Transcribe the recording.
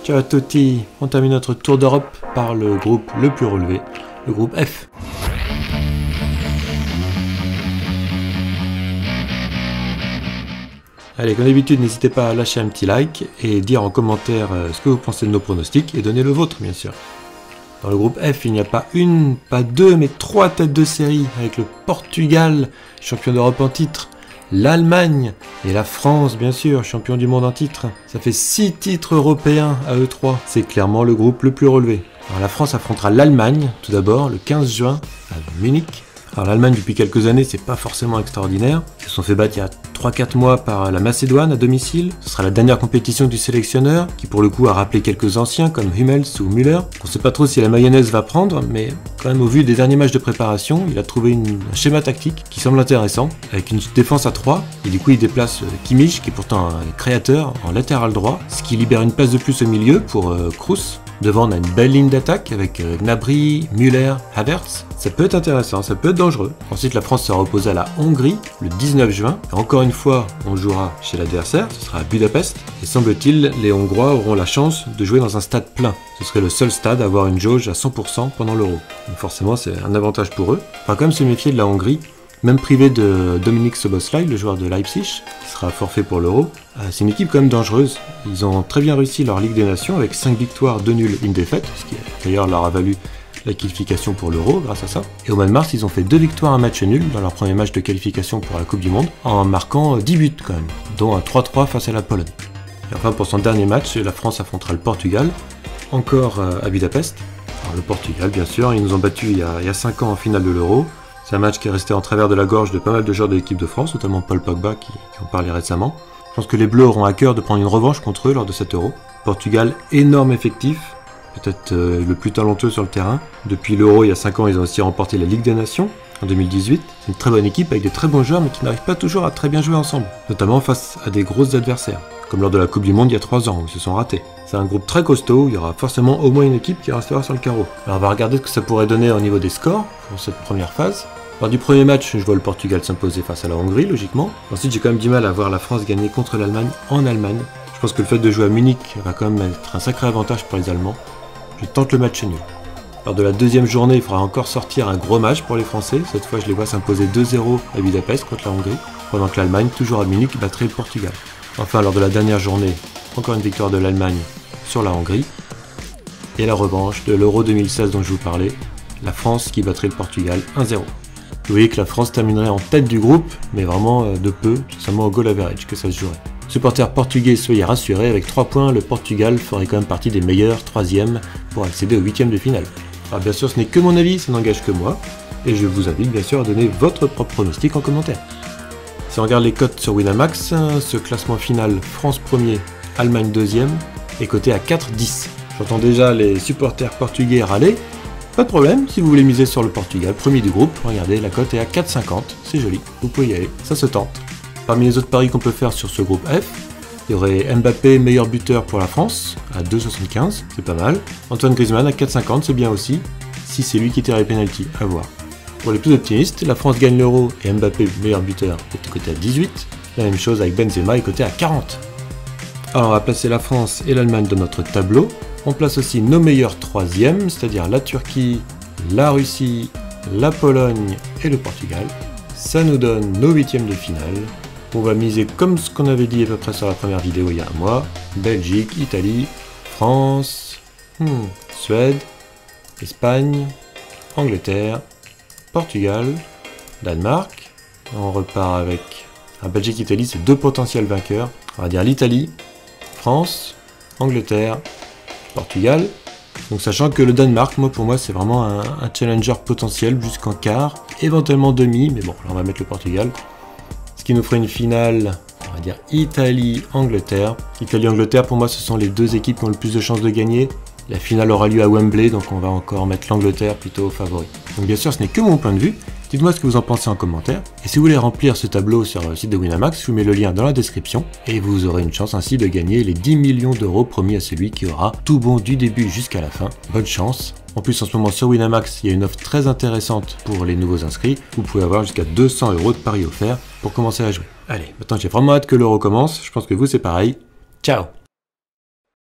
Ciao à tutti, on termine notre tour d'Europe par le groupe le plus relevé, le groupe F. Allez, comme d'habitude, n'hésitez pas à lâcher un petit like et dire en commentaire ce que vous pensez de nos pronostics et donner le vôtre, bien sûr. Dans le groupe F, il n'y a pas une, pas deux, mais 3 têtes de série avec le Portugal, champion d'Europe en titre, l'Allemagne et la France, bien sûr, champion du monde en titre. Ça fait 6 titres européens à eux 3. C'est clairement le groupe le plus relevé. Alors la France affrontera l'Allemagne, tout d'abord, le 15 juin, à Munich. Alors l'Allemagne, depuis quelques années, c'est pas forcément extraordinaire. Ils se sont fait battre il y a 3-4 mois par la Macédoine à domicile. Ce sera la dernière compétition du sélectionneur, qui pour le coup a rappelé quelques anciens comme Hummels ou Müller. On sait pas trop si la mayonnaise va prendre, mais quand même au vu des derniers matchs de préparation, il a trouvé un schéma tactique qui semble intéressant, avec une défense à 3, et du coup il déplace Kimmich, qui est pourtant un créateur, en latéral droit, ce qui libère une place de plus au milieu pour Kroos. Devant, on a une belle ligne d'attaque avec Gnabry, Müller, Havertz. Ça peut être intéressant, ça peut être dangereux. Ensuite, la France sera opposée à la Hongrie le 19 juin. Et encore une fois, on jouera chez l'adversaire, ce sera à Budapest. Et semble-t-il, les Hongrois auront la chance de jouer dans un stade plein. Ce serait le seul stade à avoir une jauge à 100% pendant l'Euro. Donc forcément, c'est un avantage pour eux. On va quand même se méfier de la Hongrie. Même privé de Dominik Szoboszlai, le joueur de Leipzig, qui sera forfait pour l'Euro. C'est une équipe quand même dangereuse. Ils ont très bien réussi leur Ligue des Nations avec 5 victoires, 2 nuls, 1 défaite, ce qui d'ailleurs leur a valu la qualification pour l'Euro grâce à ça. Et au mois de mars, ils ont fait 2 victoires, un match nul dans leur premier match de qualification pour la Coupe du Monde, en marquant 10 buts quand même, dont un 3-3 face à la Pologne. Et enfin, pour son dernier match, la France affrontera le Portugal, encore à Budapest. Alors, le Portugal, bien sûr, ils nous ont battus il y a 5 ans en finale de l'Euro. C'est un match qui est resté en travers de la gorge de pas mal de joueurs de l'équipe de France, notamment Paul Pogba qui en parlait récemment. Je pense que les Bleus auront à cœur de prendre une revanche contre eux lors de cet Euro. Portugal, énorme effectif, peut-être le plus talentueux sur le terrain. Depuis l'Euro, il y a 5 ans, ils ont aussi remporté la Ligue des Nations en 2018. C'est une très bonne équipe avec de très bons joueurs, mais qui n'arrivent pas toujours à très bien jouer ensemble, notamment face à des gros adversaires, comme lors de la Coupe du Monde il y a 3 ans, où ils se sont ratés. C'est un groupe très costaud, où il y aura forcément au moins une équipe qui restera sur le carreau. Alors on va regarder ce que ça pourrait donner au niveau des scores pour cette première phase. Lors du premier match, je vois le Portugal s'imposer face à la Hongrie, logiquement. Ensuite, j'ai quand même du mal à voir la France gagner contre l'Allemagne en Allemagne. Je pense que le fait de jouer à Munich va quand même être un sacré avantage pour les Allemands. Je tente le match nul. Lors de la deuxième journée, il faudra encore sortir un gros match pour les Français. Cette fois, je les vois s'imposer 2-0 à Budapest contre la Hongrie, pendant que l'Allemagne, toujours à Munich, battrait le Portugal. Enfin, lors de la dernière journée, encore une victoire de l'Allemagne sur la Hongrie. Et la revanche de l'Euro 2016 dont je vous parlais, la France qui battrait le Portugal 1-0. Vous voyez que la France terminerait en tête du groupe, mais vraiment de peu, tout seulement au goal average que ça se jouerait. Supporters portugais, soyez rassurés, avec 3 points, le Portugal ferait quand même partie des meilleurs 3e pour accéder aux 8e de finale. Alors bien sûr, ce n'est que mon avis, ça n'engage que moi, et je vous invite bien sûr à donner votre propre pronostic en commentaire. Si on regarde les cotes sur Winamax, ce classement final, France 1er, Allemagne 2e, est coté à 4,10. J'entends déjà les supporters portugais râler. Pas de problème, si vous voulez miser sur le Portugal, premier du groupe, regardez, la cote est à 4,50, c'est joli, vous pouvez y aller, ça se tente. Parmi les autres paris qu'on peut faire sur ce groupe F, il y aurait Mbappé meilleur buteur pour la France, à 2,75, c'est pas mal. Antoine Griezmann à 4,50, c'est bien aussi, si c'est lui qui tire les pénaltys, à voir. Pour les plus optimistes, la France gagne l'Euro et Mbappé meilleur buteur est coté à 18, la même chose avec Benzema est coté à 40. Alors on va placer la France et l'Allemagne dans notre tableau. On place aussi nos meilleurs 3e, c'est-à-dire la Turquie, la Russie, la Pologne et le Portugal. Ça nous donne nos 8e de finale. On va miser comme ce qu'on avait dit à peu près sur la première vidéo il y a un mois. Belgique, Italie, France, Suède, Espagne, Angleterre, Portugal, Danemark. On repart avec Belgique, Italie, c'est 2 potentiels vainqueurs. On va dire l'Italie, France, Angleterre, Portugal. Donc sachant que le Danemark, pour moi, c'est vraiment un challenger potentiel jusqu'en quart, éventuellement demi, mais bon, là on va mettre le Portugal. Ce qui nous ferait une finale, on va dire Italie-Angleterre. Italie-Angleterre, pour moi, ce sont les 2 équipes qui ont le plus de chances de gagner. La finale aura lieu à Wembley, donc on va encore mettre l'Angleterre plutôt favori. Donc bien sûr, ce n'est que mon point de vue. Dites-moi ce que vous en pensez en commentaire. Et si vous voulez remplir ce tableau sur le site de Winamax, je vous mets le lien dans la description. Et vous aurez une chance ainsi de gagner les 10 millions d'euros promis à celui qui aura tout bon du début jusqu'à la fin. Bonne chance. En plus, en ce moment sur Winamax, il y a une offre très intéressante pour les nouveaux inscrits. Vous pouvez avoir jusqu'à 200 € de paris offerts pour commencer à jouer. Allez, maintenant j'ai vraiment hâte que l'Euro commence. Je pense que vous c'est pareil. Ciao!